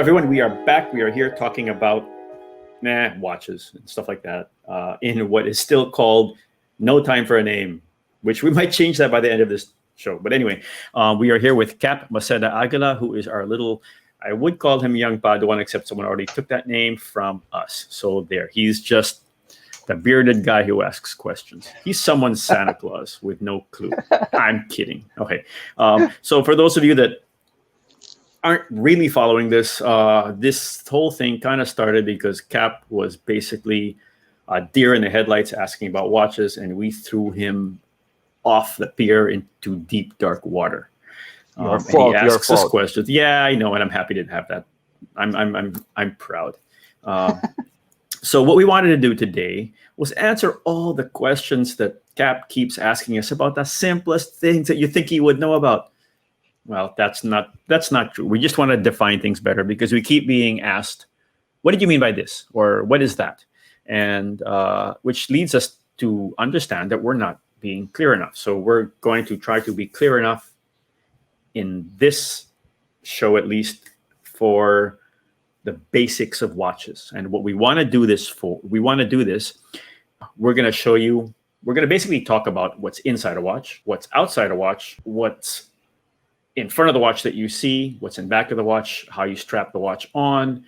everyone, we are back. We are here talking about watches and stuff like that in what is still called No Time for a Name, which we might change that by the end of this show. But anyway, we are here with Cap Maceda Aguila, who is our little, I would call him young Padawan, except someone already took that name from us. So there, he's just the bearded guy who asks questions. He's someone's Santa Claus with no clue. I'm kidding. Okay. So for those of you that aren't really following this, this whole thing kind of started because Cap was basically a deer in the headlights asking about watches, and we threw him off the pier into deep, dark water. Your fault. And he asks Your us fault. questions. Yeah, I know, and I'm happy to have that. I'm proud. So what we wanted to do today was answer all the questions that Cap keeps asking us about the simplest things that you think he would know about. Well, that's not true. We just want to define things better because we keep being asked, what did you mean by this? Or what is that? And which leads us to understand that we're not being clear enough. So we're going to try to be clear enough in this show, at least for the basics of watches. And what we want to do this for, we're going to show you, we're going to basically talk about what's inside a watch, what's outside a watch, what's in front of the watch that you see, what's in back of the watch, how you strap the watch on,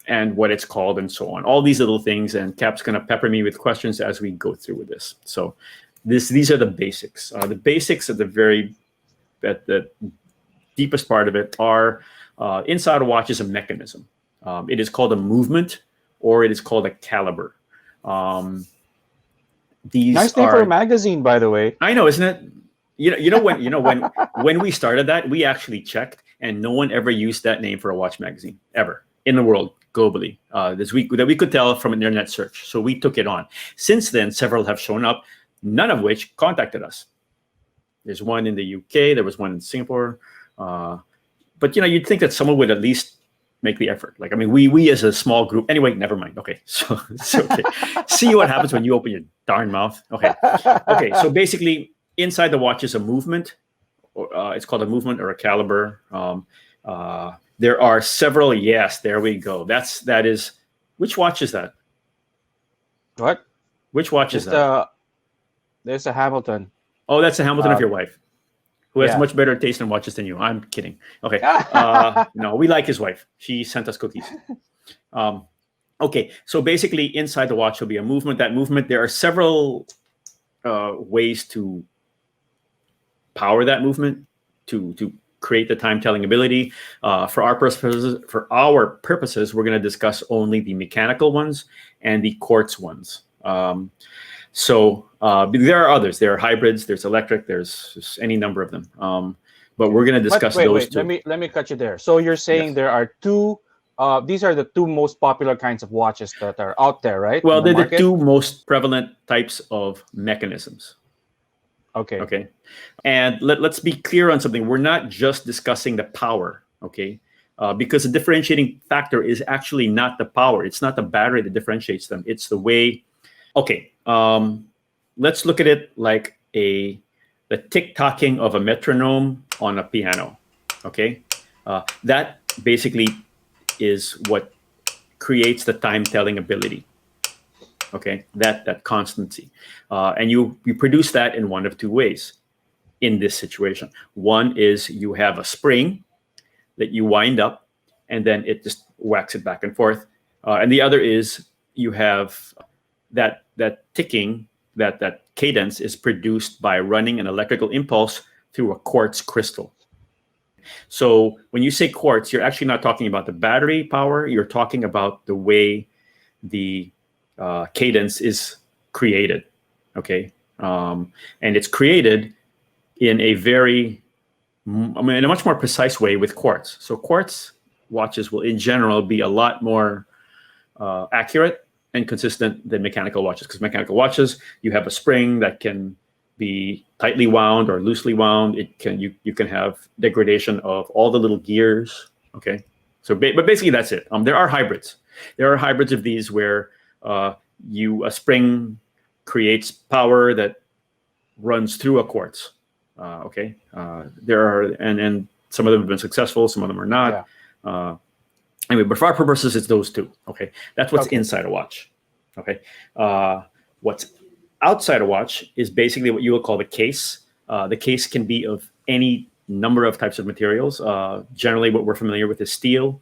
and what it's called, and so on. All these little things, and Cap's going to pepper me with questions as we go through with this. So these are the basics. The basics at the deepest part of it are inside a watch is a mechanism. It is called a movement, or it is called a caliber. These Nice name for a magazine, by the way. I know, isn't it? When we started that, we actually checked, and no one ever used that name for a watch magazine ever in the world globally. This week that we could tell from an internet search. So we took it on. Since then, several have shown up, none of which contacted us. There's one in the UK. There was one in Singapore. But you'd think that someone would at least make the effort. Like, I mean, we as a small group. Anyway, never mind. Okay, so it's okay. See what happens when you open your darn mouth. Okay. So basically, inside the watch is a movement. It's called a movement or a caliber. There are several. Yes, there we go. That is. Which watch is that? What? Which watch is that? There's a Hamilton. Oh, that's the Hamilton of your wife, who has yeah. much better taste in watches than you. I'm kidding. Okay. No, we like his wife. She sent us cookies. Okay. So basically, inside the watch will be a movement. That movement, there are several ways to power that movement to create the time telling ability. For our purposes, we're going to discuss only the mechanical ones and the quartz ones. So there are others. There are hybrids. There's electric. There's just any number of them. But we're going to discuss those two. Let me cut you there. So you're saying Yes. there are two. These are the two most popular kinds of watches that are out there, right? Well, they're the market? two most prevalent types of mechanisms. Okay. And let's be clear on something. We're not just discussing the power, okay? Because the differentiating factor is actually not the power. It's not the battery that differentiates them. It's the way. Okay. Let's look at it like the tick-tocking of a metronome on a piano. Okay. That basically is what creates the time-telling ability. Okay, that constancy, and you produce that in one of two ways. In this situation, one is you have a spring that you wind up, and then it just whacks it back and forth, and the other is you have that ticking, that cadence is produced by running an electrical impulse through a quartz crystal. So when you say quartz, you're actually not talking about the battery power. You're talking about the way the cadence is created, okay? And it's created in a in a much more precise way with quartz. So quartz watches will, in general, be a lot more accurate and consistent than mechanical watches. Because mechanical watches, you have a spring that can be tightly wound or loosely wound. You can have degradation of all the little gears, okay? So, but basically that's it. There are hybrids. There are hybrids of these where a spring creates power that runs through a quartz. Okay, there are, and some of them have been successful, some of them are not. Yeah. Anyway, but for our purposes, it's those two. Okay, that's what's Okay. inside a watch. Okay, what's outside a watch is basically what you would call the case. The case can be of any number of types of materials. Generally, what we're familiar with is steel,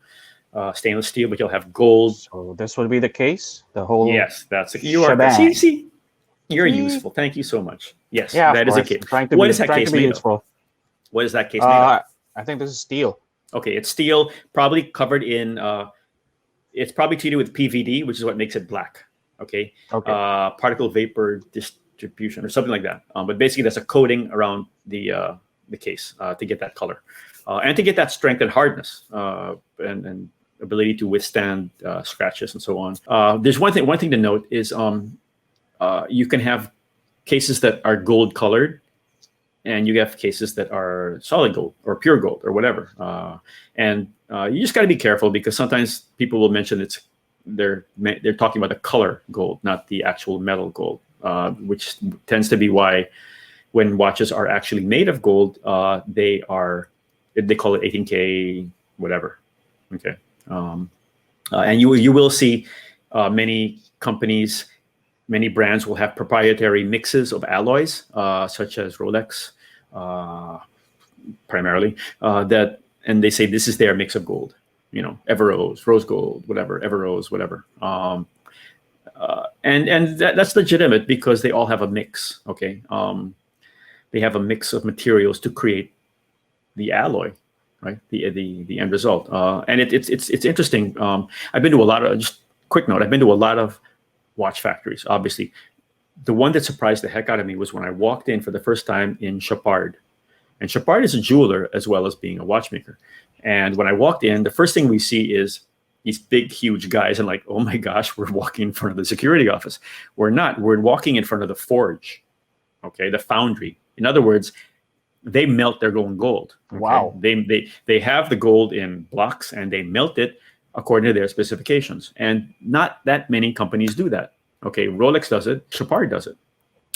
stainless steel, but you'll have gold. So this would be the case, the whole Yes, that's you are. See, shebang. see, you're See? useful. Thank you so much. Yes, Yeah, of that is a course. case. Trying to What be is that trying case to be made of? useful. What is that case made of? I think this is steel. Okay, it's steel, probably covered in. It's probably treated with PVD, which is what makes it black. Okay, Okay. particle vapor distribution or something like that. But basically, that's a coating around the case to get that color and to get that strength and hardness and ability to withstand scratches and so on. There's one thing to note is you can have cases that are gold colored, and you have cases that are solid gold or pure gold or whatever. And you just got to be careful because sometimes people will mention they're talking about the color gold, not the actual metal gold, which tends to be why when watches are actually made of gold, they call it 18K whatever. Okay, and you will see many companies. Many brands will have proprietary mixes of alloys, such as Rolex, primarily, and they say this is their mix of gold. You know, Everose, rose gold, whatever, Everose, whatever. And that's legitimate because they all have a mix. Okay, they have a mix of materials to create the alloy, right? The end result. And it's interesting. I've been to a lot of just quick note. I've been to a lot of watch factories. Obviously, the one that surprised the heck out of me was when I walked in for the first time in Chapard. And Chapard is a jeweler as well as being a watchmaker. And when I walked in, the first thing we see is these big, huge guys. And like, oh my gosh, we're walking in front of the security office. We're not. We're walking in front of the forge, okay, the foundry. In other words, they melt their own gold. Okay? Wow. They have the gold in blocks and they melt it according to their specifications. And not that many companies do that. Okay, Rolex does it, Chapard does it.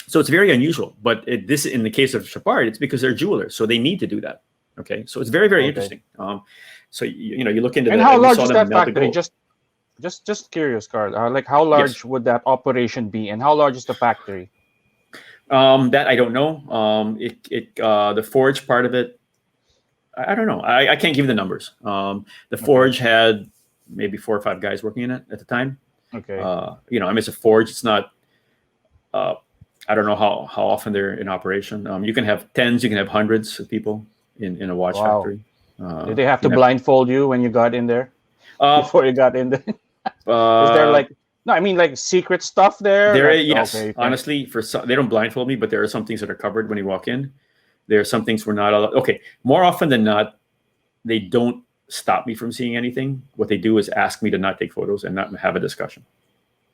So it's very unusual. But this, in the case of Chapard, it's because they're jewelers, so they need to do that. Okay, so it's very, very interesting. So you look into and that. how And we large saw is them that melt the factory? gold. Just curious, Carl. Like how large Yes. would that operation be, and how large is the factory? That I don't know. The forge part of it, I don't know. I can't give the numbers. The forge had maybe 4 or 5 guys working in it at the time. Okay. I mean, it's a forge. It's not. I don't know how often they're in operation. You can have tens, you can have hundreds of people in a watch Wow. factory. Did they have to blindfold you when you got in there? Before you got in there? Is there like no? I mean, like secret stuff there. There, Like, yes. okay, Honestly, for some, they don't blindfold me, but there are some things that are covered when you walk in. There are some things we're not allowed. Okay, more often than not, they don't stop me from seeing anything. What they do is ask me to not take photos and not have a discussion.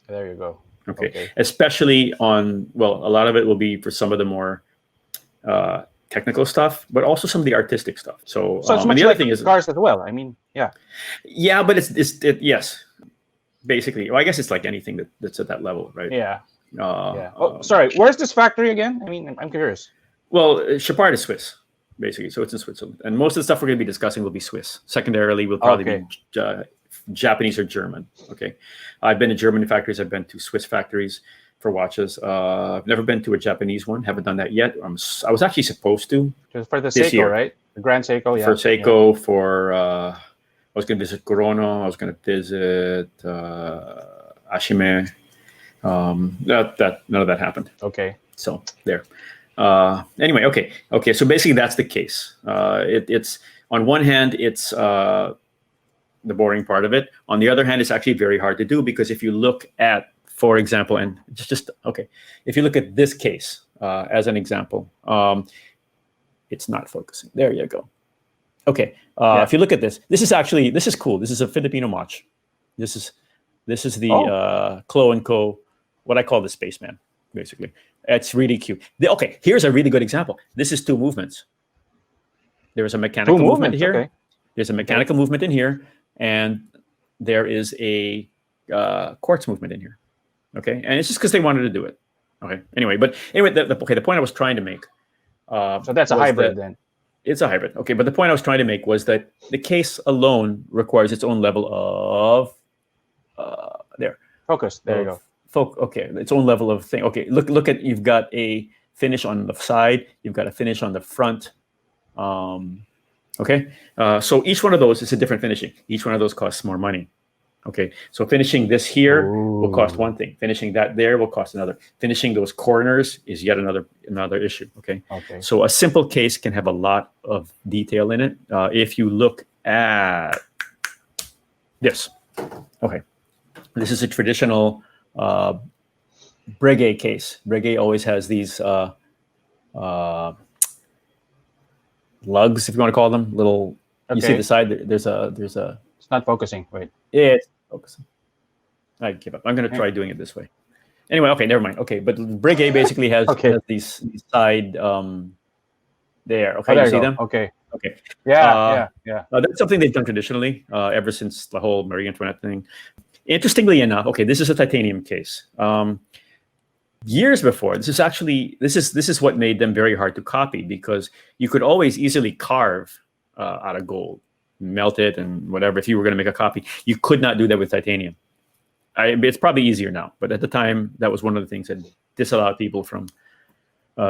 There you go. Okay. Especially on, well, a lot of it will be for some of the more technical stuff, but also some of the artistic stuff. So it's and much the other like thing is cars as well. I mean, yeah. Yeah, but yes, basically. Well, I guess it's like anything that's at that level, right? Yeah. Sorry. Where's this factory again? I mean, I'm curious. Well, Chapard is Swiss, basically. So it's in Switzerland. And most of the stuff we're going to be discussing will be Swiss. Secondarily, will probably be Japanese or German. Okay. I've been to German factories. I've been to Swiss factories for watches. I've never been to a Japanese one. Haven't done that yet. I was actually supposed to. Just for the this Seiko, year. right? The Grand Seiko, yeah. For Seiko, for I was going to visit Corono. I was going to visit Ashime. That none of that happened. Okay. So there. Anyway, okay. So basically, that's the case. It's on one hand, it's the boring part of it. On the other hand, it's actually very hard to do because if you look at, for example, and just okay, if you look at this case as an example, it's not focusing. There you go. Okay. If you look at this is cool. This is a Filipino watch. This is the Clo & Co. What I call the spaceman, basically. It's really cute. Okay, here's a really good example. This is 2 movements. There is a mechanical movement here. Okay. There's a mechanical movement in here, and there is a quartz movement in here. Okay, and it's just because they wanted to do it. Okay. Anyway, the point I was trying to make. So that's a hybrid then. It's a hybrid. Okay, but the point I was trying to make was that the case alone requires its own level of there. Focus. There you go. Okay, its own level of thing. Okay, look at, you've got a finish on the side, you've got a finish on the front. Okay, so each one of those is a different finishing. Each one of those costs more money. Okay, so finishing this here will cost one thing. Finishing that there will cost another. Finishing those corners is yet another issue. Okay. So a simple case can have a lot of detail in it. If you look at this, okay, this is a traditional Breguet case. Breguet always has these lugs, if you want to call them, little. You see the side. There's a. It's not focusing. Wait. Yeah, it's focusing. I give up. I'm going to try doing it this way. Anyway, okay, never mind. Okay, but Breguet basically has these side there. Okay, you see them? Okay. Okay. Yeah. That's something they've done traditionally ever since the whole Marie Antoinette thing. Interestingly enough, okay, this is a titanium case. Years before, this is what made them very hard to copy, because you could always easily carve out of gold, melt it and whatever. If you were going to make a copy, you could not do that with titanium. It's probably easier now, but at the time, that was one of the things that disallowed people from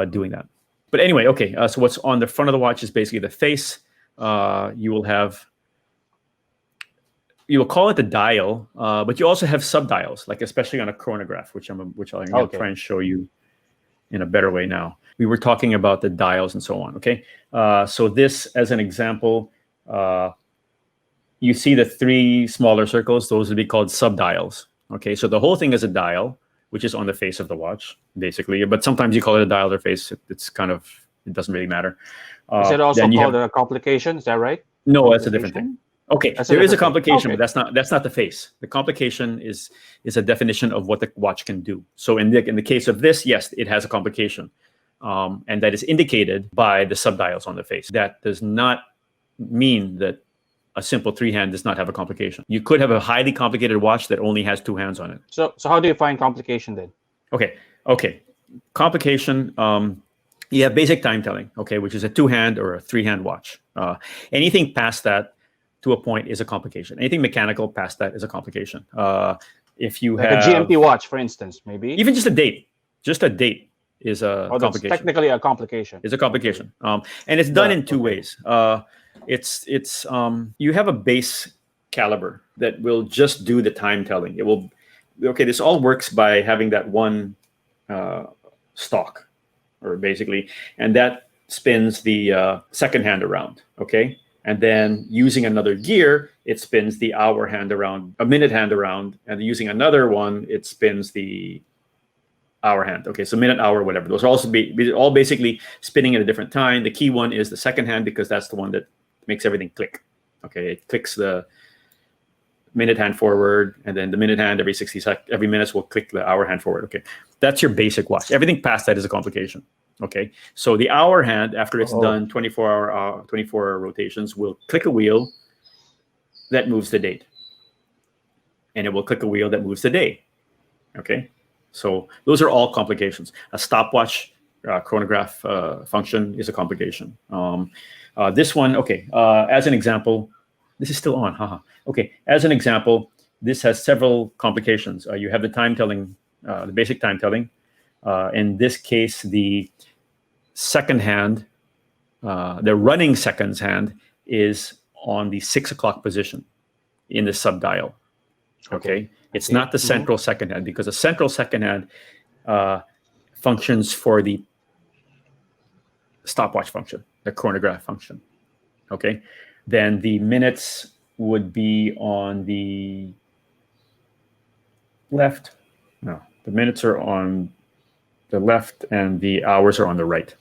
doing that. But anyway, okay. So what's on the front of the watch is basically the face. You will call it the dial, but you also have subdials, like especially on a chronograph, which I'm going to try and show you in a better way now. We were talking about the dials and so on. Okay, so this, as an example, you see the three smaller circles; those would be called subdials. Okay, so the whole thing is a dial, which is on the face of the watch, basically. But sometimes you call it a dial or face. It doesn't really matter. Is it also called a complication? Is that right? No, that's a different thing. Okay, there is a complication, but that's not the face. The complication is a definition of what the watch can do. So in the case of this, yes, it has a complication, and that is indicated by the subdials on the face. That does not mean that a simple three hand does not have a complication. You could have a highly complicated watch that only has two hands on it. So how do you find complication then? Okay, complication. You have basic time telling, okay, which is a two-hand or a three-hand watch. Anything past that, to a point, is a complication. Anything mechanical past that is a complication. If you have a GMT watch, for instance, maybe even just a date is a complication. That's technically a complication. It's a complication, and it's done in two ways. It's you have a base caliber that will just do the time telling. It will. Okay, this all works by having that one stock, or basically, and that spins the second hand around. Okay. And then using another gear, it spins the hour hand around, a minute hand around, and using another one, it spins the hour hand. Okay, so minute, hour, whatever. Those are also all basically spinning at a different time. The key one is the second hand, because that's the one that makes everything click. Okay, it clicks the minute hand forward, and then the minute hand every minute will click the hour hand forward. Okay, that's your basic watch. Everything past that is a complication. Okay, so the hour hand, after it's done 24 rotations, will click a wheel that moves the date, and it will click a wheel that moves the day. Okay, so those are all complications. A stopwatch chronograph function is a complication. This one, okay, as an example, this is still on. Haha. Okay, as an example, this has several complications. You have the time telling, the basic time telling. In this case, the second hand, the running seconds hand, is on the 6 o'clock position in the subdial. Okay, it's not the central second hand, because the central second hand functions for the stopwatch function, the chronograph function. Okay, then the minutes would be on the left. No, the minutes are on the left and the hours are on the right.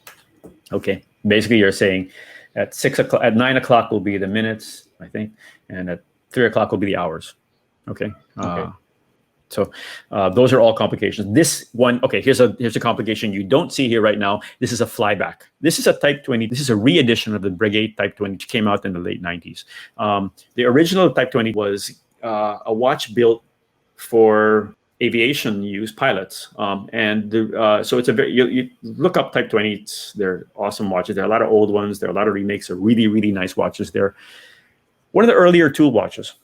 Okay, basically you're saying at 6 o'clock, at 9 o'clock will be the minutes, I think, and at 3 o'clock will be the hours. Okay. So those are all complications. This one, okay, here's a complication you don't see here right now. This is a flyback. This is a Type 20. This is a re-edition of the Breguet Type 20, which came out in the late 90s. The original Type 20 was a watch built for aviation use pilots, so it's a very you look up Type 20. They're awesome watches. There are a lot of old ones. There are a lot of remakes. They're really, really nice watches. They're one of the earlier tool watches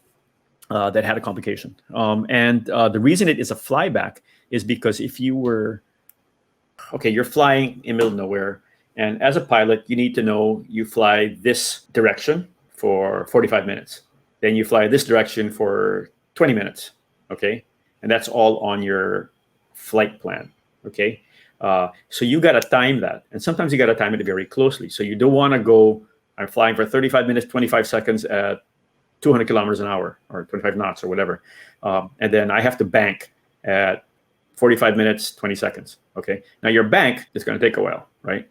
that had a complication. The reason it is a flyback is because if you were you're flying in the middle of nowhere, and as a pilot, you need to know you fly this direction for 45 minutes. Then you fly this direction for 20 minutes. Okay. And that's all on your flight plan. Okay. So you got to time that. And sometimes you got to time it very closely. So you don't want to go, I'm flying for 35 minutes, 25 seconds at 200 kilometers an hour or 25 knots or whatever. And then I have to bank at 45 minutes, 20 seconds. Okay. Now your bank is going to take a while, right?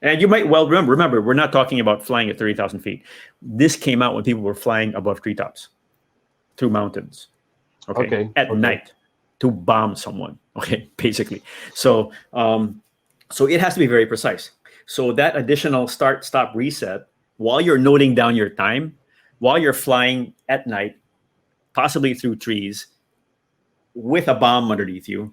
And you might well remember, we're not talking about flying at 30,000 feet. This came out when people were flying above treetops, through mountains, at night to bomb someone, basically. So it has to be very precise. So that additional start, stop, reset, while you're noting down your time, while you're flying at night, possibly through trees, with a bomb underneath you,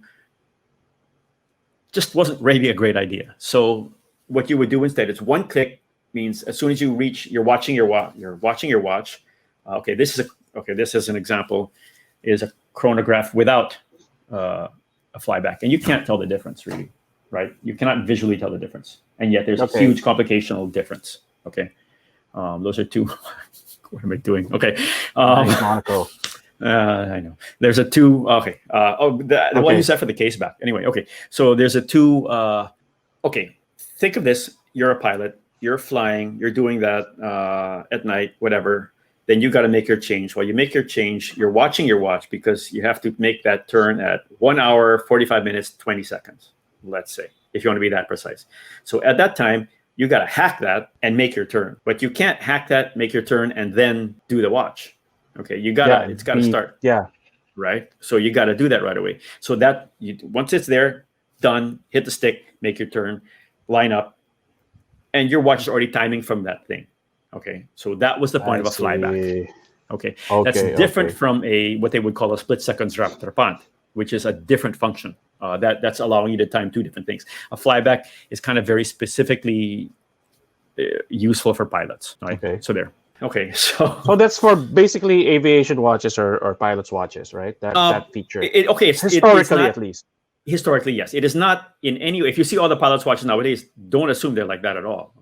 just wasn't really a great idea. So what you would do instead is one click means as soon as you reach, you're watching your watch. This is an example, is a chronograph without a flyback, and you can't tell the difference really, right? You cannot visually tell the difference, and yet there's a huge computational difference. Those are two. What am I doing? Nice, Monaco. I know. There's a two. The one you set for the case back. Anyway, so there's a two. Think of this. You're a pilot. You're flying. You're doing that at night, whatever. Then you got to make your change. While you make your change, you're watching your watch because you have to make that turn at 1 hour, 45 minutes, 20 seconds, let's say, if you want to be that precise. So at that time, you got to hack that and make your turn. But you can't hack that, make your turn, and then do the watch. It's got to start. Yeah. Right. So you got to do that right away. So that once it's there, done, hit the stick, make your turn, line up, and your watch is already timing from that thing. So that was the point of a flyback. That's different from what they would call a split seconds rattrapante, which is a different function. That's allowing you to time two different things. A flyback is kind of very specifically useful for pilots. Right? So there. So that's for basically aviation watches or pilots' watches, right? That feature. Historically, at least. Historically, yes. It is not in any way. If you see all the pilots' watches nowadays, don't assume they're like that at all.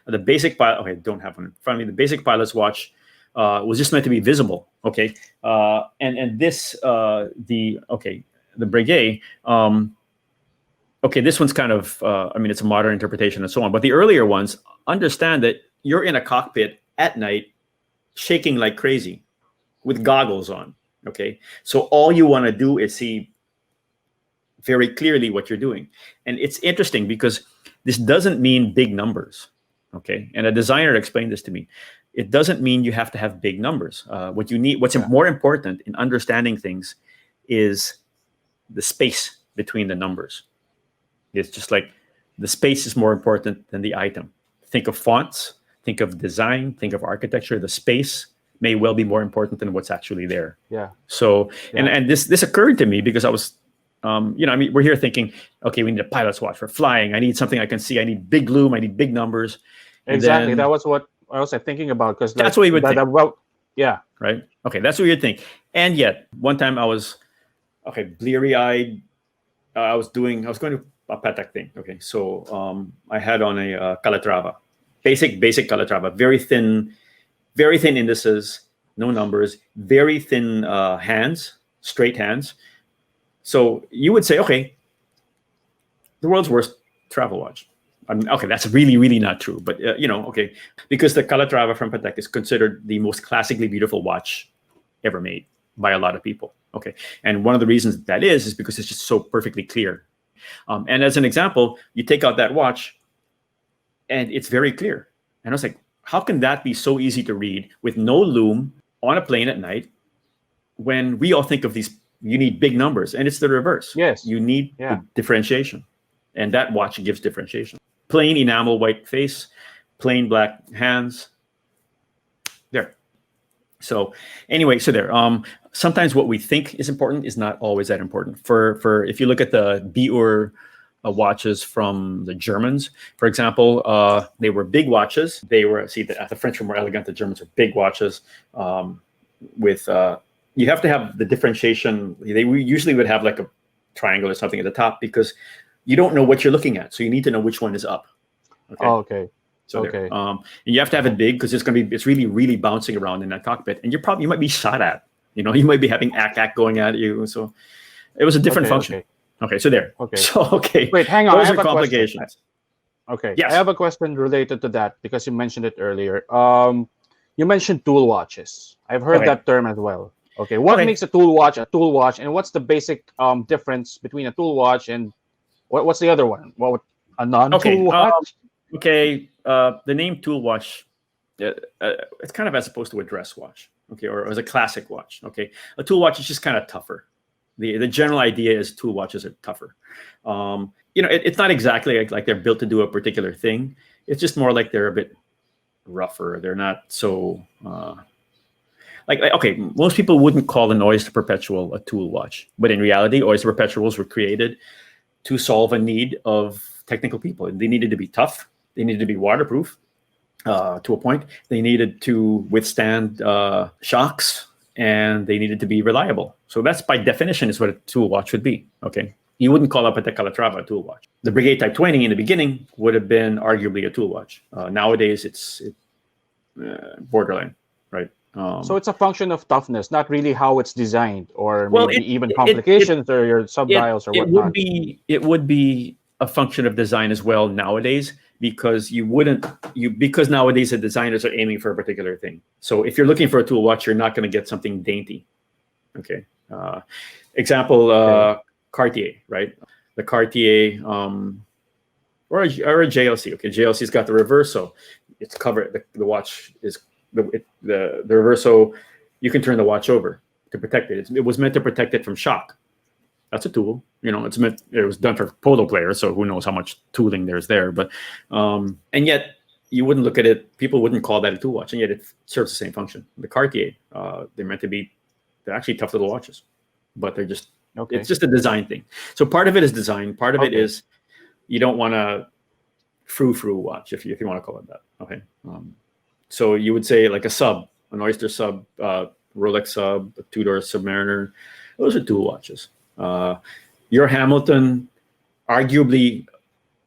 The basic pilot. Don't have one in front of me. The basic pilot's watch was just meant to be visible. And this the Breguet. This one's kind of it's a modern interpretation and so on. But the earlier ones understand that you're in a cockpit at night, shaking like crazy, with goggles on. So all you want to do is see very clearly what you're doing. And it's interesting because this doesn't mean big numbers. And a designer explained this to me. It doesn't mean you have to have big numbers. What's more important in understanding things is the space between the numbers. It's just like the space is more important than the item. Think of fonts, think of design, think of architecture. The space may well be more important than what's actually there. So, and this occurred to me because I was, we're here thinking, we need a pilot's watch for flying. I need something I can see. I need big lume. I need big numbers. Exactly. That was what I was thinking about. Because that's what you would think. Right. That's what you'd think. And yet, one time I was, bleary-eyed. I was going to a Patek thing. So I had on a Calatrava, basic Calatrava, very thin indices, no numbers, very thin hands, straight hands. So you would say, the world's worst travel watch. That's really, really not true. But, because the Calatrava from Patek is considered the most classically beautiful watch ever made by a lot of people. And one of the reasons that is because it's just so perfectly clear. And as an example, you take out that watch and it's very clear. And I was like, how can that be so easy to read with no lume on a plane at night when we all think of these, you need big numbers, and it's the reverse. Yes. You need differentiation, and that watch gives differentiation. Plain enamel white face, plain black hands. There. So anyway, so there. Sometimes what we think is important is not always that important. For if you look at the Biur watches from the Germans, for example, they were big watches. They were the French were more elegant. The Germans are big watches. With you have to have the differentiation. They usually would have like a triangle or something at the top because you don't know what you're looking at, so you need to know which one is up. Okay. Oh, okay. So okay. And you have to have it big because it's really, really bouncing around in that cockpit, and you might be shot at. You might be having ack going at you. So it was a different function. Okay, so there. Okay. So okay. Wait, hang on. Those are complications. Okay. Yes. I have a question related to that because you mentioned it earlier. You mentioned tool watches. I've heard that term as well. Okay. What makes a tool watch, and what's the basic difference between a tool watch and what's the other one? What a non-tool watch? Okay. The name tool watch, it's kind of as opposed to a dress watch, okay, or as a classic watch. Okay, a tool watch is just kind of tougher. The general idea is tool watches are tougher. It's not exactly like they're built to do a particular thing. It's just more like they're a bit rougher. They're not so okay. Most people wouldn't call an Oyster Perpetual a tool watch, but in reality, Oyster Perpetuals were created to solve a need of technical people, and they needed to be tough. They needed to be waterproof to a point. They needed to withstand shocks, and they needed to be reliable. So that's by definition is what a tool watch would be. Okay, you wouldn't call up a Calatrava a tool watch. The Brigade Type 20 in the beginning would have been arguably a tool watch. Nowadays, it's borderline, right? So it's a function of toughness, not really how it's designed, or maybe even complications or your subdials or whatnot. It would be a function of design as well nowadays, because because nowadays the designers are aiming for a particular thing. So if you're looking for a tool watch, you're not going to get something dainty. Okay. Example, Cartier, right? The Cartier or a JLC. Okay, JLC's got the reverso. It's covered. The watch is the reverso. You can turn the watch over to protect it. It was meant to protect it from shock. That's a tool. It was done for polo players, so who knows how much tooling there's there. But and yet you wouldn't look at it. People wouldn't call that a tool watch, and yet it serves the same function. The Cartier, they're actually tough little watches, but they're just it's just a design thing. So part of it is design. Part of it is you don't want a frou-frou watch, if you want to call it that. Okay. So you would say like a sub, an Oyster sub, Rolex sub, a Tudor Submariner. Those are tool watches. Your Hamilton, arguably,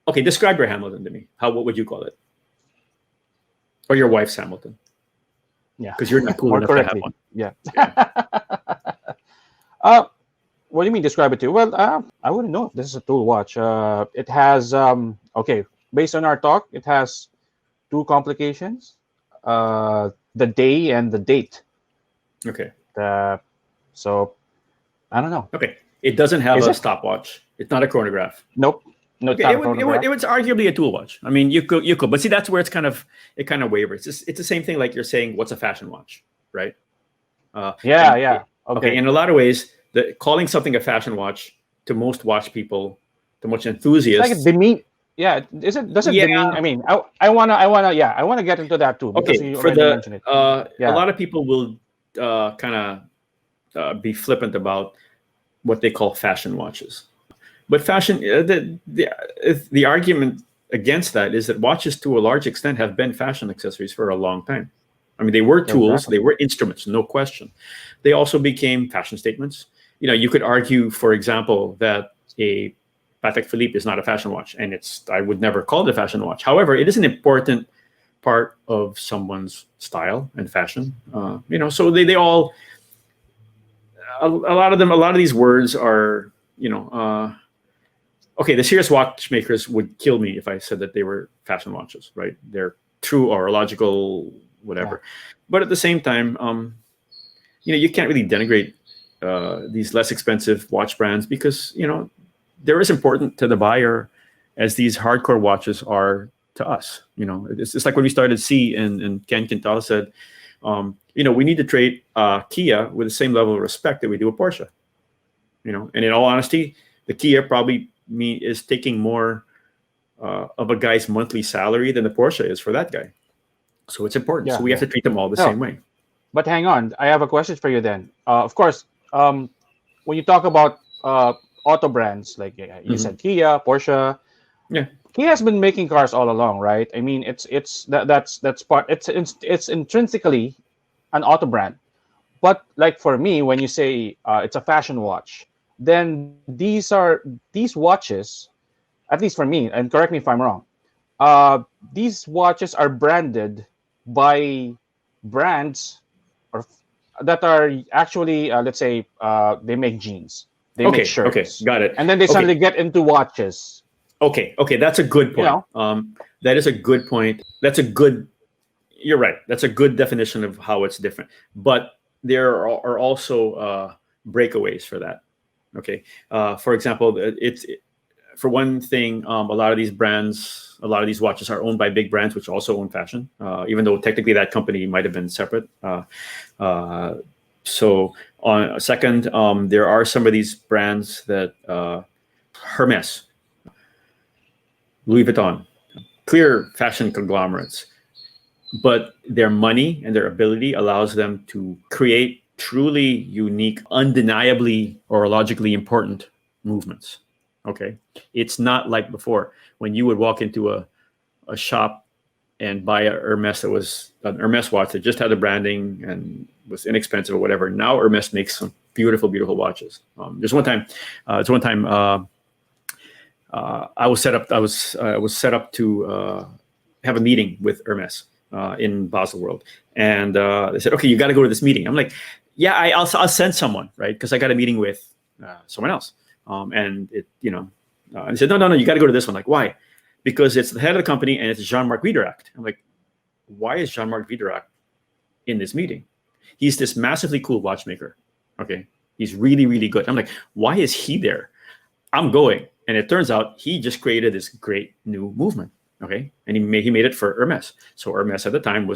okay. Describe your Hamilton to me. What would you call it? Or your wife's Hamilton? Yeah, because you're not cool enough to have one. Yeah. What do you mean describe it to? Well, I wouldn't know if this is a tool watch. It has based on our talk, it has two complications: the day and the date. Okay. So I don't know. Okay. It doesn't have a stopwatch. It's not a chronograph. Nope. No. Okay. It was arguably a tool watch. I mean, you could, but see, that's where it kind of wavers. It's the same thing like you're saying, what's a fashion watch, right? Yeah. Okay. In a lot of ways, calling something a fashion watch to most watch people, to most enthusiasts, it's like demean. Yeah. Does it demean? I mean, I wanna get into that too. Okay. For mentioned it. A lot of people will kind of be flippant about what they call fashion watches. But fashion, the argument against that is that watches, to a large extent, have been fashion accessories for a long time. I mean, they were tools, they were instruments, no question. They also became fashion statements. You could argue, for example, that a Patek Philippe is not a fashion watch, and I would never call it a fashion watch. However, it is an important part of someone's style and fashion. So they all, a lot of these words are, okay, the serious watchmakers would kill me if I said that they were fashion watches, right? They're true or logical, whatever. Yeah. But at the same time, you can't really denigrate these less expensive watch brands because, they're as important to the buyer as these hardcore watches are to us. It's like when we started C and Ken Quintal said, we need to treat Kia with the same level of respect that we do a Porsche. And in all honesty, the Kia probably is taking more of a guy's monthly salary than the Porsche is for that guy. So it's important. Yeah, so we have to treat them all the same way. But hang on, I have a question for you then. Of course, when you talk about auto brands, like you Hmm. said Kia, Porsche, Yeah. Kia has been making cars all along, right? I mean, that's part. It's intrinsically an auto brand. But like for me, when you say it's a fashion watch, then these watches, at least for me, and correct me if I'm wrong, uh, these watches are branded by brands or that are actually, let's say, they make jeans, they make Okay. Okay. shirts, Got it. and then they suddenly Okay. get into watches. Okay. Okay. That's a good You point. know, That is a good point. That's a good. You're right. That's a good definition of how it's different. But there are also breakaways for that. Okay. For example, it's for one thing, a lot of these brands, a lot of these watches are owned by big brands, which also own fashion, even though technically that company might have been separate. Uh, so, on second, there are some of these brands that Hermes, Louis Vuitton, clear fashion conglomerates, but their money and their ability allows them to create truly unique, undeniably or logically important movements. Okay. It's not like before when you would walk into a shop and buy a Hermes that was an Hermes watch that just had the branding and was inexpensive or whatever. Now Hermes makes some beautiful, beautiful watches. There's one time, it's one time I was set up. I was set up to have a meeting with Hermes in Basel World, and they said, "Okay, you got to go to this meeting." I'm like, "Yeah, I'll send someone, right? Because I got a meeting with someone else." And it, and they said, "No, you got to go to this one." Like, why? Because it's the head of the company and it's Jean-Marc Witteract. I'm like, why is Jean-Marc Witteract in this meeting? He's this massively cool watchmaker. Okay, he's really, really good. I'm like, why is he there? I'm going. And it turns out he just created this great new movement. Okay. And he made it for Hermes. So Hermes at the time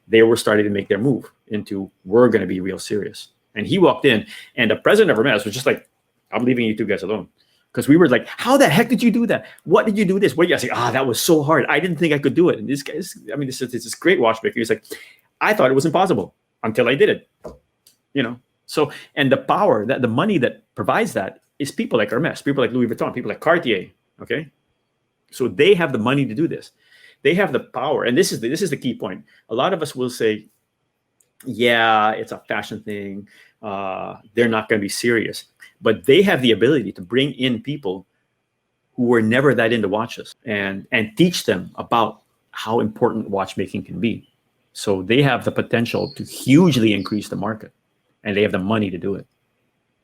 they were starting to make their move into we're going to be real serious. And he walked in and the president of Hermes was just like, I'm leaving you two guys alone. Because we were like, how the heck did you do that? What did you do this? What did you I say? That was so hard. I didn't think I could do it. And this guy's, I mean, this is this great watchmaker. He's like, I thought it was impossible until I did it. You know, so and the power that the money that provides that is people like Hermes, people like Louis Vuitton, people like Cartier. Okay, so they have the money to do this. They have the power, and this is the key point. A lot of us will say, "Yeah, it's a fashion thing. They're not going to be serious," but they have the ability to bring in people who were never that into watches and teach them about how important watchmaking can be. So they have the potential to hugely increase the market, and they have the money to do it.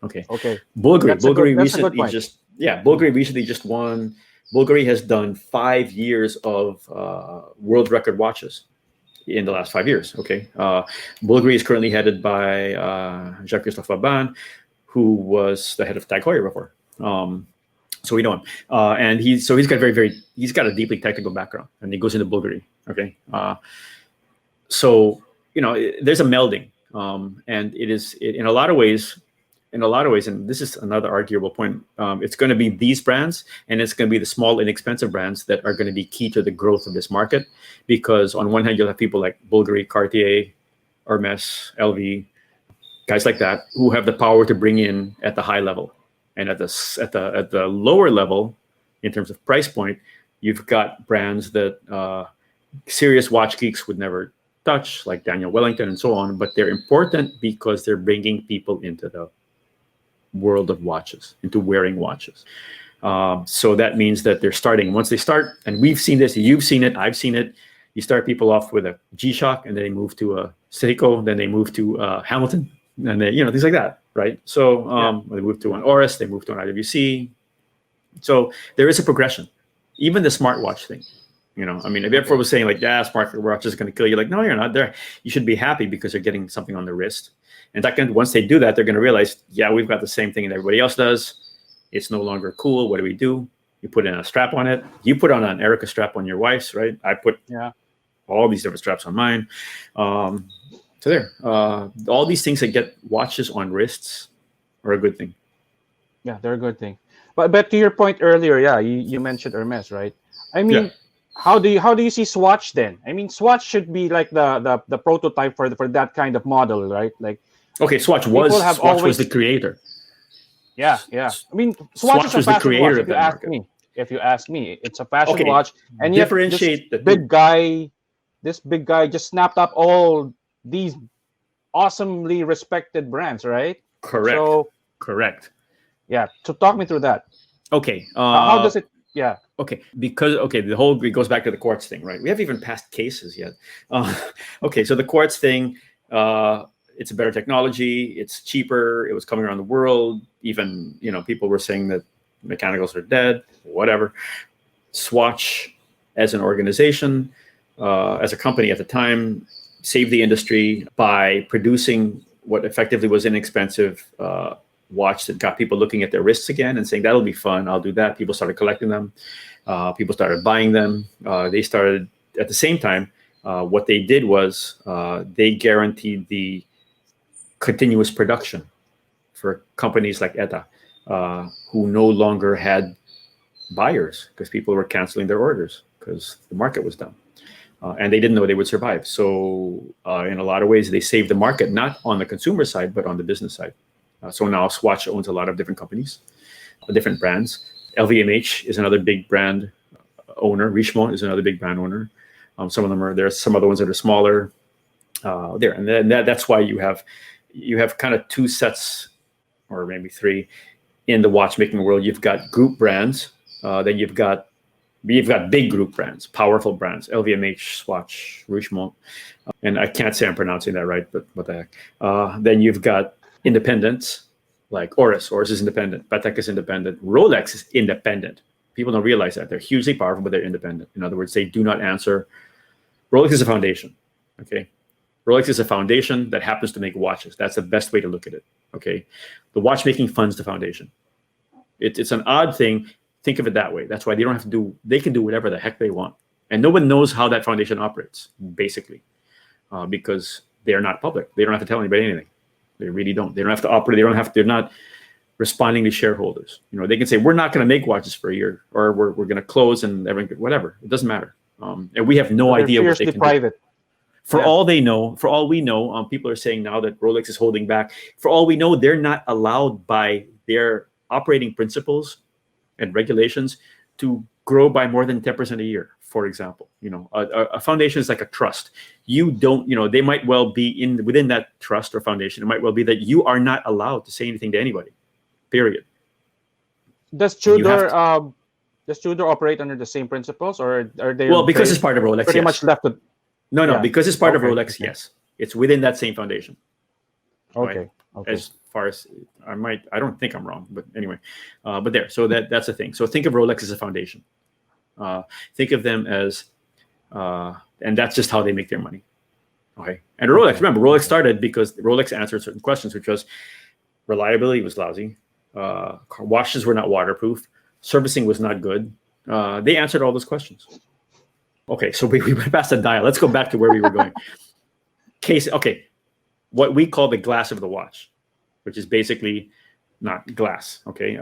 Okay. okay, Bulgari. Bulgari that's a good recently point. just yeah. Bulgari recently just won. Bulgari has done 5 years of world record watches in the last 5 years. Okay. Bulgari is currently headed by Jacques-Christophe Laban, who was the head of Tag Heuer before. So we know him, and he's got he's got a deeply technical background, and he goes into Bulgari. Okay. So there's a melding, and in a lot of ways, and this is another arguable point, it's going to be these brands and it's going to be the small inexpensive brands that are going to be key to the growth of this market, because on one hand you'll have people like Bulgari, Cartier, Hermes, LV, guys like that who have the power to bring in at the high level, and at the lower level in terms of price point, you've got brands that serious watch geeks would never touch, like Daniel Wellington and so on, but they're important because they're bringing people into the world of watches, into wearing watches. So that means that they're starting, once they start, and we've seen this, you've seen it, I've seen it, you start people off with a G-Shock and then they move to a Seiko, then they move to Hamilton, and then, things like that, right? So they move to an Oris, they move to an IWC. So there is a progression. Even the smartwatch thing, I mean, if everyone was saying like, yeah, smartwatch is going to kill you, like, no, you're not there. You should be happy because you're getting something on the wrist. And second, once they do that, they're going to realize, yeah, we've got the same thing that everybody else does. It's no longer cool. What do? You put in a strap on it. You put on an Erica strap on your wife's, right? I put all these different straps on mine. So there, all these things that get watches on wrists are a good thing. Yeah, they're a good thing. But to your point earlier, yeah, you mentioned Hermes, right? I mean, how do you see Swatch then? I mean, Swatch should be like the prototype for that kind of model, right? Like Okay, people have Swatch was the always, creator. yeah. I mean, Swatch is Swatch a was the fashion watch. creator of that market. If you ask me, it's a fashion Okay, watch, and yet differentiate the two. this big guy just snapped up all these awesomely respected brands, right? Correct. So Correct. yeah, so talk me through that. Okay. How does it? Yeah, Okay, because the whole it goes back to the quartz thing, right? We haven't even passed cases yet. Uh, okay, so the quartz thing, it's a better technology. It's cheaper. It was coming around the world. Even people were saying that mechanicals are dead. Whatever. Swatch, as an organization, as a company at the time, saved the industry by producing what effectively was inexpensive watch that got people looking at their wrists again and saying, that'll be fun, I'll do that. People started collecting them. People started buying them. They started, at the same time, what they did was they guaranteed the continuous production for companies like ETA, who no longer had buyers because people were canceling their orders because the market was down. And they didn't know they would survive. So in a lot of ways, they saved the market, not on the consumer side, but on the business side. So now Swatch owns a lot of different companies, different brands. LVMH is another big brand owner. Richemont is another big brand owner. Some of them are there. Some other ones that are smaller there. And then that's why you have kind of two sets, or maybe three, in the watchmaking world. You've got group brands. Then you've got big group brands, powerful brands, LVMH, Swatch, Richemont. And I can't say I'm pronouncing that right, but what the heck. Then you've got independents like Oris. Oris is independent. Patek is independent. Rolex is independent. People don't realize that. They're hugely powerful, but they're independent. In other words, they do not answer. Rolex is a foundation, okay? Rolex is a foundation that happens to make watches. That's the best way to look at it, okay? The watchmaking funds the foundation. It's an odd thing. Think of it that way. That's why they can do whatever the heck they want. And no one knows how that foundation operates, basically, because they are not public. They don't have to tell anybody anything. They really don't. They don't have to operate. They're not responding to shareholders. They can say, we're not going to make watches for a year, or we're going to close and everything, whatever. It doesn't matter. And we have no idea what they can private. do. For all we know, people are saying now that Rolex is holding back. For all we know, they're not allowed by their operating principles and regulations to grow by more than 10% a year, for example. A foundation is like a trust. You don't, they might well be within that trust or foundation. It might well be that you are not allowed to say anything to anybody, period. Does Tudor operate under the same principles, or are they? Well, because it's part of Rolex, pretty yes. much left with. No, because it's part of Rolex, yes. It's within that same foundation. Okay. Right? Okay. As far as I don't think I'm wrong, but anyway, but there. So that's the thing. So think of Rolex as a foundation. Think of them as, and that's just how they make their money. Okay. And Rolex, remember, Rolex started because Rolex answered certain questions, which was reliability was lousy, watches were not waterproof, servicing was not good. They answered all those questions. Okay, so we went past the dial. Let's go back to where we were going. What we call the glass of the watch, which is basically not glass. Okay,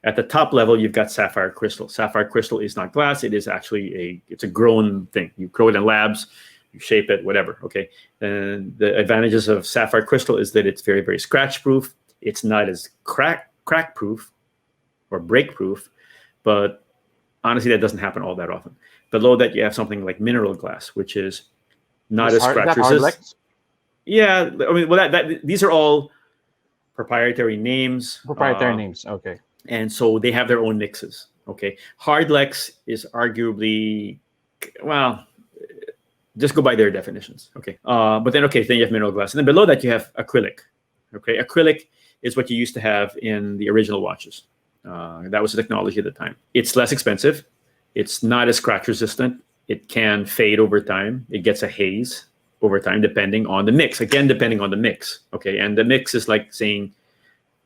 at the top level, you've got sapphire crystal. Sapphire crystal is not glass. It is actually it's a grown thing. You grow it in labs, you shape it, whatever. Okay, and the advantages of sapphire crystal is that it's very, very scratch proof. It's not as crack proof or break proof, but honestly, that doesn't happen all that often. Below that, you have something like mineral glass, which is not as scratch resistant. Yeah, I mean, well, these are all proprietary names. Names, okay. And so they have their own mixes. Okay, Hardlex is arguably, well, just go by their definitions. Okay, but then you have mineral glass, and then below that you have acrylic. Okay, acrylic is what you used to have in the original watches. That was the technology at the time. It's less expensive. It's not as scratch resistant. It can fade over time. It gets a haze over time, depending on the mix. Again, depending on the mix. Okay, and the mix is like saying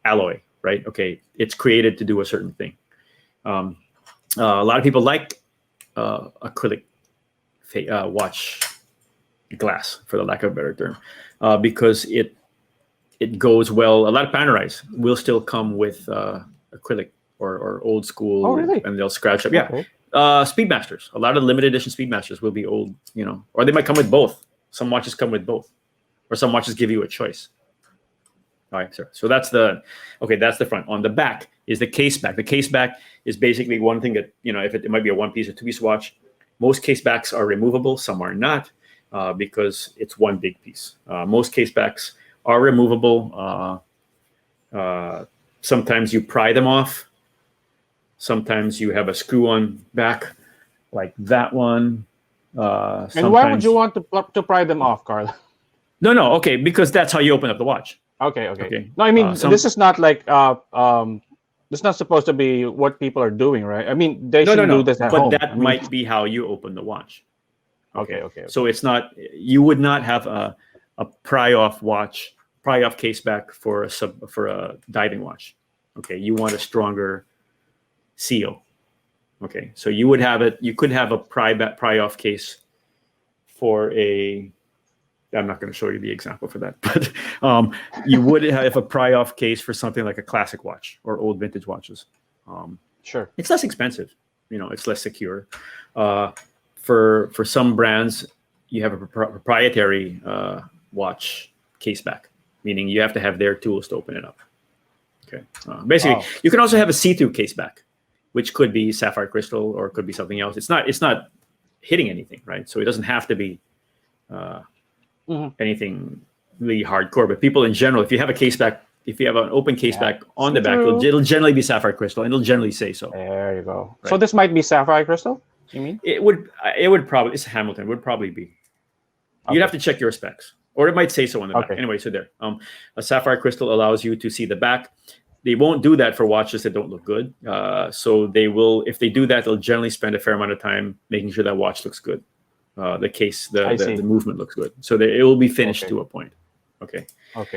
alloy, right? Okay, it's created to do a certain thing. A lot of people like acrylic watch glass, for the lack of a better term, because it goes well. A lot of Panerais will still come with acrylic or old school, oh, really? And they'll scratch up. Yeah, okay. Speedmasters. A lot of limited edition Speedmasters will be old, or they might come with both. Some watches come with both, or some watches give you a choice. All right, sir. So that's the front. On the back is the case back. The case back is basically one thing that, if it might be a one piece or two piece watch. Most case backs are removable. Some are not, because it's one big piece. Most case backs are removable. Sometimes you pry them off. Sometimes you have a screw on back, like that one. And why would you want to pry them off, Carl? No. Okay, because that's how you open up the watch. Okay. No, I mean, this is not like this is not supposed to be what people are doing, right? I mean, they should do this at home. But that might be how you open the watch. Okay. So it's not. You would not have a pry off case back for a diving watch. Okay, you want a stronger seal. Okay, so you would have it. You could have a pry off case for a. I'm not going to show you the example for that, but you would have a pry off case for something like a classic watch or old vintage watches. Sure, it's less expensive. It's less secure. For some brands, you have a proprietary watch case back, meaning you have to have their tools to open it up. Okay, basically, you can also have a see-through case back, which could be sapphire crystal or it could be something else. It's not hitting anything, right? So it doesn't have to be anything really hardcore. But people in general, if you have a case back, if you have an open case back on the back, it'll generally be sapphire crystal, and it'll generally say so. There you go. Right. So this might be sapphire crystal. You mean? It would probably. It's Hamilton. Would probably be. Okay. You'd have to check your specs, or it might say so on the back. Anyway, so there. A sapphire crystal allows you to see the back. They won't do that for watches that don't look good. So they will, if they do that, they'll generally spend a fair amount of time making sure that watch looks good. The case, the movement looks good. So it will be finished to a point. Okay.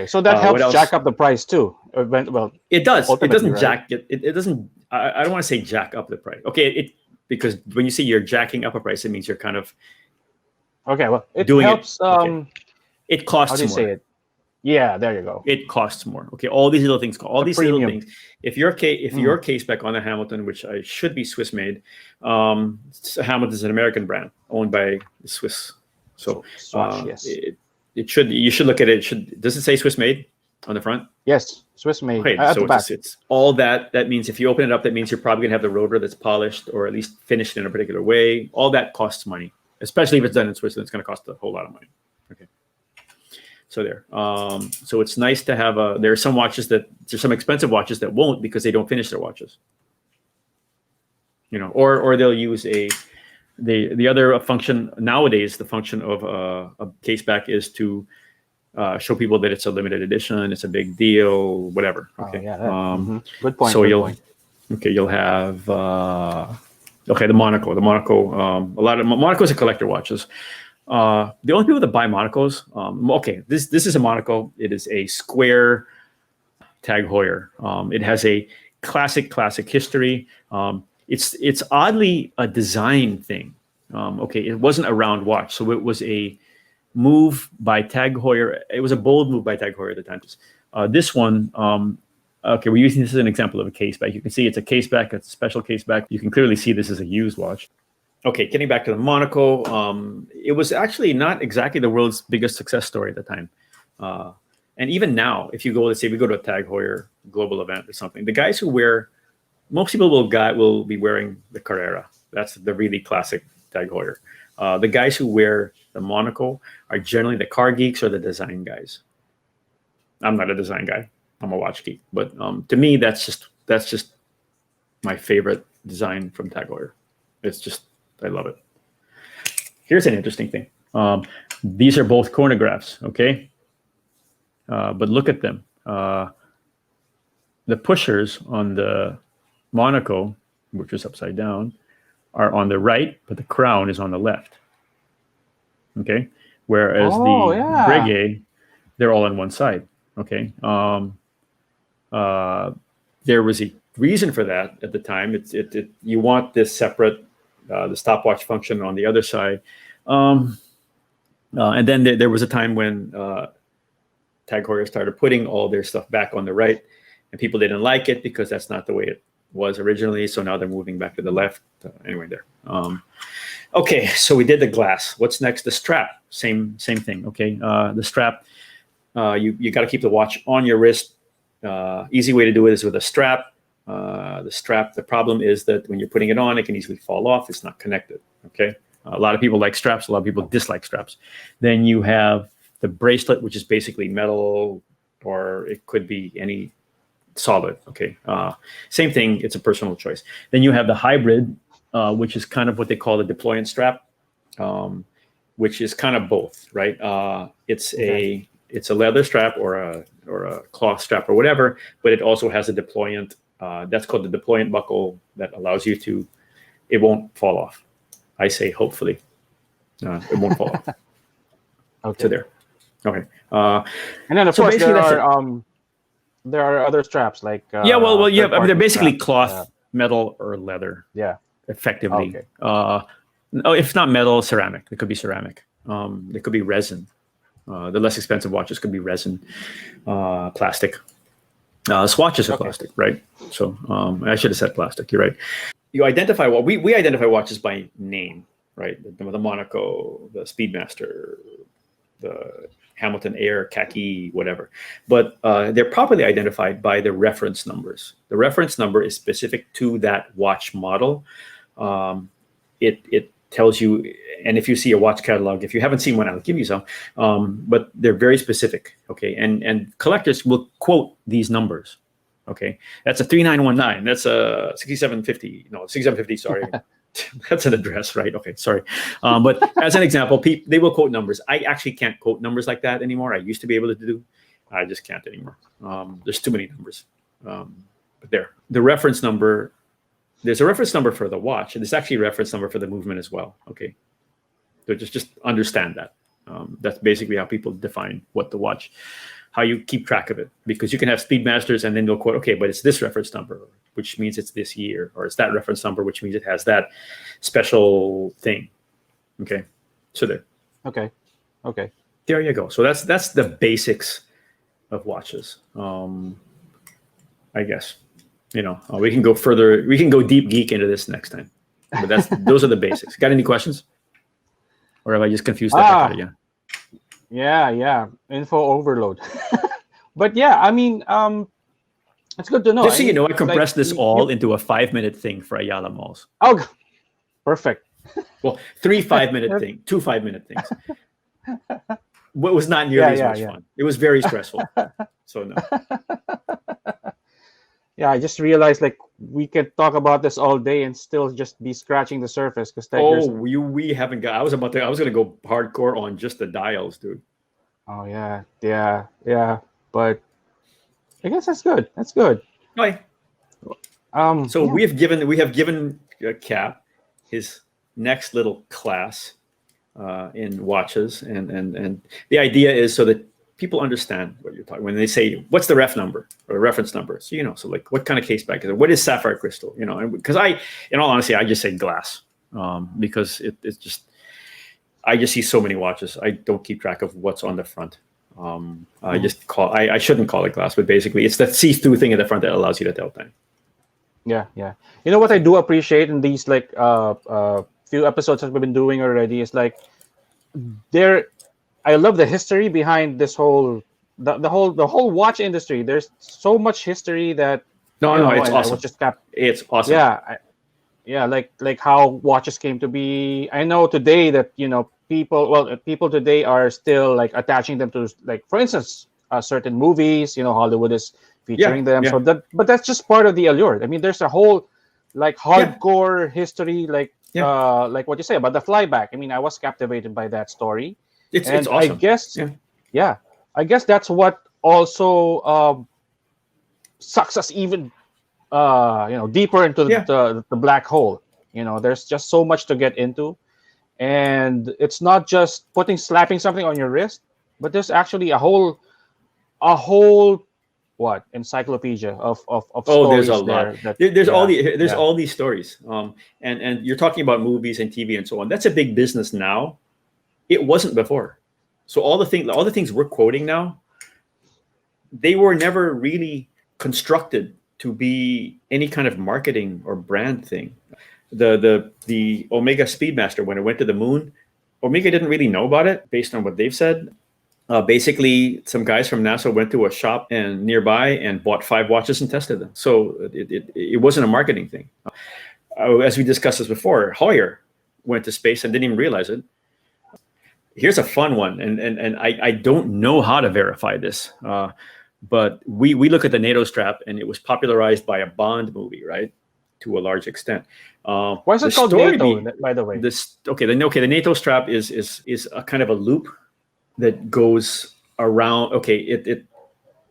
So that helps jack up the price too. Well, it does. It doesn't right? jack it. It doesn't. I don't want to say jack up the price. Okay. Because when you say you're jacking up a price, it means you're kind of. Okay. Well, it doing helps. It costs how do you more. say it? Yeah, there you go. It costs more. Okay, all these little things. Little things. If your case back on the Hamilton, which should be Swiss made, Hamilton is an American brand owned by the Swiss. So yes, it should. You should look at it. Does it say Swiss made on the front? Yes, Swiss made. Okay, so it's all that. That means if you open it up, that means you're probably gonna have the rotor that's polished or at least finished in a particular way. All that costs money, especially if it's done in Switzerland. It's gonna cost a whole lot of money. Okay. So there. So it's nice to have there are some expensive watches that won't because they don't finish their watches. Or they'll use the other function nowadays. The function of a case back is to show people that it's a limited edition, it's a big deal, whatever. Okay. Good point. So you'll have the Monaco. The Monaco. A lot of Monaco's a collector watches. The only people that buy Monacos, this is a Monaco. It is a square Tag Heuer. It has a classic history. It's oddly a design thing. It wasn't a round watch, so it was a move by Tag Heuer. It was a bold move by Tag Heuer at the time. This one, we're using this as an example of a case back. You can see it's a case back, it's a special case back. You can clearly see this is a used watch. Okay, getting back to the Monaco, it was actually not exactly the world's biggest success story at the time. And even now, if you go, let's say we go to a Tag Heuer global event or something, the guys who most people will be wearing the Carrera. That's the really classic Tag Heuer. The guys who wear the Monaco are generally the car geeks or the design guys. I'm not a design guy. I'm a watch geek. But to me, that's just my favorite design from Tag Heuer. It's just, I love it. Here's an interesting thing. These are both chronographs, okay? But look at them. The pushers on the Monaco, which is upside down, are on the right, but the crown is on the left. Okay? Whereas the Breguet, they're all on one side. Okay? There was a reason for that at the time. You want this separate, the stopwatch function on the other side. And then there was a time when Tag Heuer started putting all their stuff back on the right, and people didn't like it because that's not the way was originally. So now they're moving back to the left. Anyway, there. Okay, so we did the glass. What's next? The strap. Same thing. Okay, the strap. You got to keep the watch on your wrist. Easy way to do it is with a strap. The strap. The problem is that when you're putting it on, it can easily fall off. It's not connected. Okay. A lot of people like straps. A lot of people dislike straps. Then you have the bracelet, which is basically metal, or it could be any solid. Okay. Same thing. It's a personal choice. Then you have the hybrid, which is kind of what they call the deployant strap, which is kind of both, right? It's a leather strap or a cloth strap or whatever, but it also has a deployant. That's called the deployant buckle that allows you to. It won't fall off. I say hopefully, it won't fall off. Okay. So there. Okay. And then of course there are other straps like yeah. Well, yeah. I mean, they're basically straps. cloth, metal, or leather. Yeah. Effectively. Okay. No, if not metal, ceramic. It could be ceramic. It could be resin. The less expensive watches could be resin, plastic. Swatches are plastic, right? So I should have said plastic. You're right. You identify we identify watches by name, right? The Monaco, the Speedmaster, the Hamilton Air, Khaki, whatever. But they're properly identified by the reference numbers. The reference number is specific to that watch model. It tells you, and if you see a watch catalog, if you haven't seen one, I'll give you some. But they're very specific, okay? And collectors will quote these numbers, okay? That's a 3919. That's a 6750. No, 6750. Sorry. That's an address, right? Okay, sorry. But as an example, they will quote numbers. I actually can't quote numbers like that anymore. I used to be able to do. I just can't anymore. There's too many numbers. But there, the reference number. There's a reference number for the watch, and there's actually a reference number for the movement as well. Okay, so just understand that. That's basically how people define what the watch, how you keep track of it. Because you can have Speedmasters, and then they'll quote, okay, but it's this reference number, which means it's this year, or it's that reference number, which means it has that special thing. Okay, so there. Okay. There you go. So that's the basics of watches. I guess. We can go further. We can go deep geek into this next time. But those are the basics. Got any questions? Or have I just confused that out again? Yeah. Info overload. But yeah, I mean, it's good to know. Just so you know, I compressed this all into a 5-minute thing for Ayala Malls. Oh, perfect. Well, 3 5-minute things, 2 5-minute things. What was not nearly as much fun. It was very stressful. So no. Yeah, I just realized we could talk about this all day and still just be scratching the surface because we haven't got. I was gonna go hardcore on just the dials, dude. Oh yeah. But I guess that's good. Okay. So we have given Cap his next little class in watches, and the idea is so that people understand what you're talking when they say what's the ref number or the reference number. So so what kind of case back is it? What is sapphire crystal? And because in all honesty, I just say glass because it's just I just see so many watches. I don't keep track of what's on the front. I shouldn't call it glass, but basically it's that see-through thing at the front that allows you to tell time. Yeah. You know what I do appreciate in these few episodes that we've been doing already is I love the history behind this whole the whole watch industry. There's so much history that it's awesome. It's awesome. Yeah, like how watches came to be. I know today that people today are still attaching them to for instance certain movies. Hollywood is featuring them. So but that's just part of the allure. I mean, there's a whole hardcore history like what you say about the flyback. I mean, I was captivated by that story. It's awesome. I guess, I guess that's what also sucks us even, deeper into the black hole. There's just so much to get into, and it's not just slapping something on your wrist, but there's actually a whole encyclopedia of stories. There's a lot. There's all these stories. And you're talking about movies and TV and so on. That's a big business now. It wasn't before. So all the things we're quoting now, they were never really constructed to be any kind of marketing or brand thing. The Omega Speedmaster, when it went to the moon, Omega didn't really know about it based on what they've said. Basically, some guys from NASA went to a shop and nearby and bought 5 watches and tested them. So it wasn't a marketing thing. As we discussed this before, Hoyer went to space and didn't even realize it. Here's a fun one, and I don't know how to verify this, but we look at the NATO strap, and it was popularized by a Bond movie, right? To a large extent. Why is it called NATO, by the way? The NATO strap is a kind of a loop that goes around. Okay,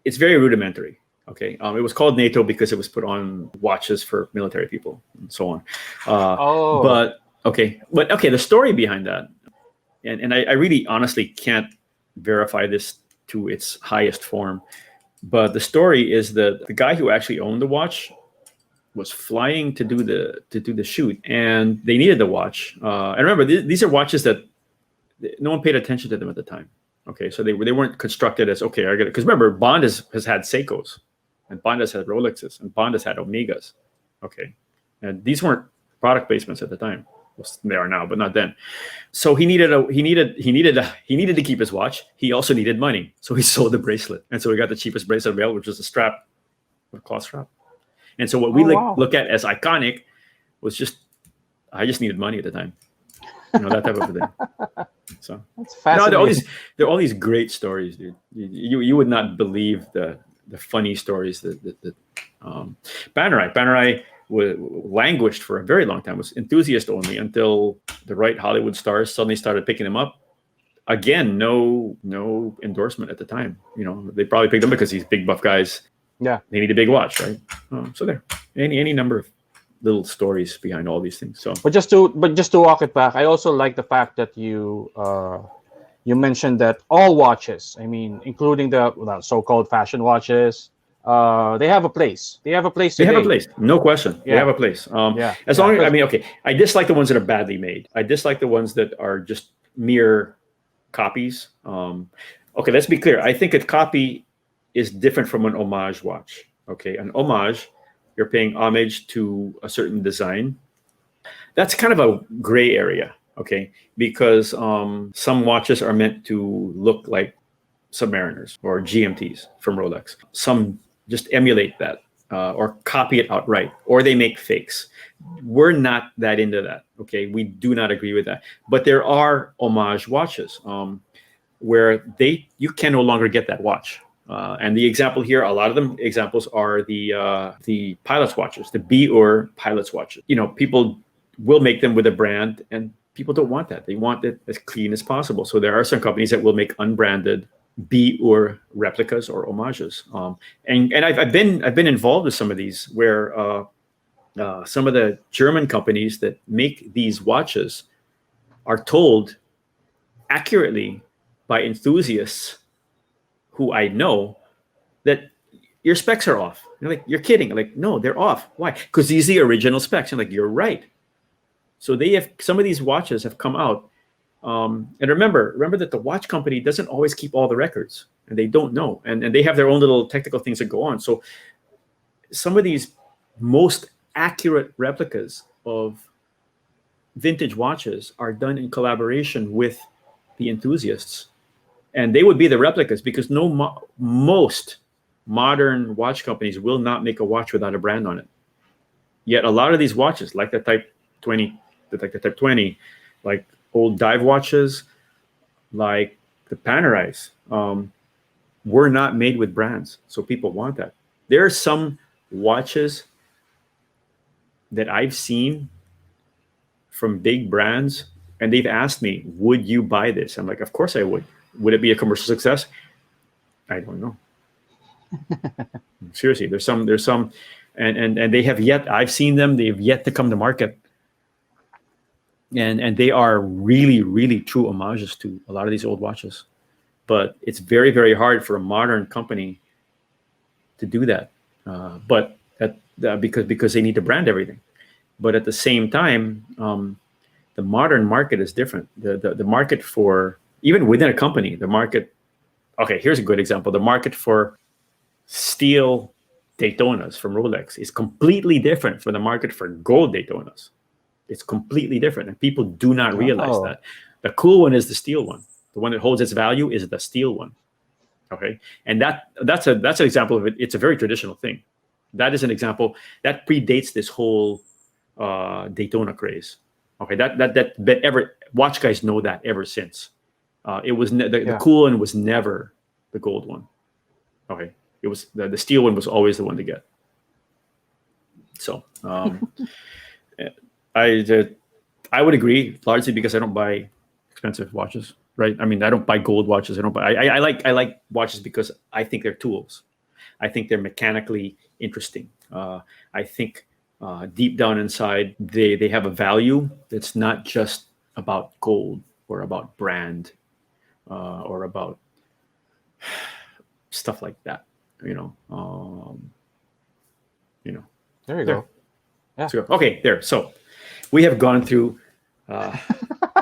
it's very rudimentary. Okay, it was called NATO because it was put on watches for military people and so on. But the story behind that, and I really honestly can't verify this to its highest form, but the story is that the guy who actually owned the watch was flying to do the shoot, and they needed the watch. And remember, these are watches that no one paid attention to them at the time. Okay, so they weren't constructed as, okay, I get it. Because remember, Bond has had Seikos, and Bond has had Rolexes, and Bond has had Omegas. Okay, and these weren't product placements at the time. Well, they are now, but not then. So he needed to keep his watch. He also needed money, so he sold the bracelet, and so he got the cheapest bracelet available, which was a strap, a cloth strap. And so what we look at as iconic was I just needed money at the time. That type of thing. So that's fascinating. There are all these great stories, dude. You would not believe the funny stories that Panerai languished for a very long time. It was enthusiast only until the right Hollywood stars suddenly started picking them up. Again, no endorsement at the time. They probably picked them because these big buff guys. Yeah, they need a big watch, right? So there, any number of little stories behind all these things. So, but just to walk it back, I also like the fact that you mentioned that all watches, I mean, including the so-called fashion watches, they have a place. They have a place. They have a place, no question. Yeah. They have a place. As long as I dislike the ones that are badly made. I dislike the ones that are just mere copies. Let's be clear. I think a copy is different from an homage watch. Okay, an homage, you're paying homage to a certain design. That's kind of a gray area, okay? Because some watches are meant to look like Submariners or GMTs from Rolex. Some just emulate that or copy it outright, or they make fakes. We're not that into that, okay? We do not agree with that. But there are homage watches where you can no longer get that watch. And the example here, a lot of them examples are the pilot's watches, the BUR pilot's watches. People will make them with a brand, and people don't want that. They want it as clean as possible. So there are some companies that will make unbranded BUR replicas or homages. And I've been involved with some of these where some of the German companies that make these watches are told accurately by enthusiasts who I know that your specs are off. You're like, you're kidding. I'm like, no, they're off. Why? Because these are the original specs. I'm like, you're right. So some of these watches have come out. And remember that the watch company doesn't always keep all the records, and they don't know. And they have their own little technical things that go on. So some of these most accurate replicas of vintage watches are done in collaboration with the enthusiasts. And they would be the replicas because most modern watch companies will not make a watch without a brand on it. Yet a lot of these watches, like the Type 20, like old dive watches, like the Panerais, were not made with brands. So people want that. There are some watches that I've seen from big brands, and they've asked me, would you buy this? I'm like, of course I would. Would it be a commercial success? I don't know. Seriously, there's some, and they have yet. I've seen them. They have yet to come to market, and they are really, really true homages to a lot of these old watches. But it's very, very hard for a modern company to do that. Because they need to brand everything. But at the same time, the modern market is different. The market for, even within a company, the market, okay, here's a good example. The market for steel Daytonas from Rolex is completely different from the market for gold Daytonas. It's completely different, and people do not realize that. The cool one is the steel one. The one that holds its value is the steel one. Okay, and that's an example of it. It's a very traditional thing. That is an example that predates this whole Daytona craze. Okay, that ever watch guys know that ever since. It was the cool one was never the gold one. Okay, it was the steel one was always the one to get. So I would agree largely because I don't buy expensive watches, right? I mean, I don't buy gold watches. I like watches because I think they're tools. I think they're mechanically interesting. I think deep down inside they have a value that's not just about gold or about brand or about stuff like that. You know. There you go. Yeah. So, okay, there. So we have gone through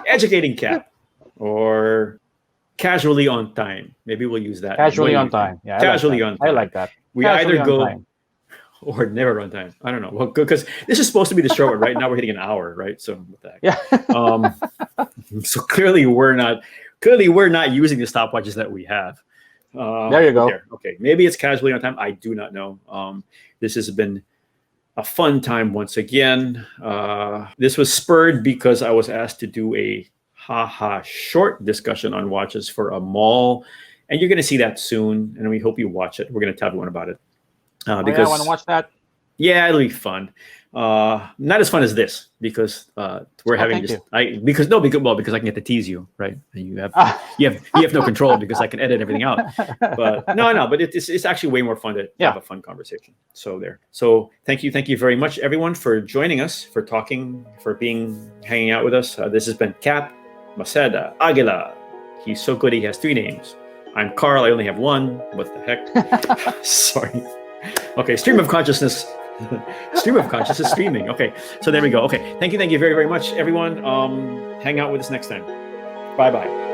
educating Cap or casually on time. Maybe we'll use that. Casually on time. Yeah. Casually on time. I like that. We casually either go time. or never on time. I don't know. Well, because this is supposed to be the show, right now we're hitting an hour, right? So what the heck? Yeah. So clearly we're not using the stopwatches that we have. There you go. There. Okay, maybe it's casually on time. I do not know. This has been a fun time once again. This was spurred because I was asked to do a short discussion on watches for a mall, and you're going to see that soon. And we hope you watch it. We're going to tell everyone about it because I want to watch that. Yeah, it'll be fun. Not as fun as this because we're having just because I can get to tease you, right? You have no control because I can edit everything out. But but it's actually way more fun to have a fun conversation. So there. So thank you very much everyone for joining us, for talking, for hanging out with us. This has been Cap Maceda Aguila. He's so good he has 3 names. I'm Carl. I only have 1. What the heck? Sorry. Okay, stream of consciousness. Stream of consciousness streaming. Okay, so there we go. Okay, thank you very, very much, everyone. Hang out with us next time. Bye-bye.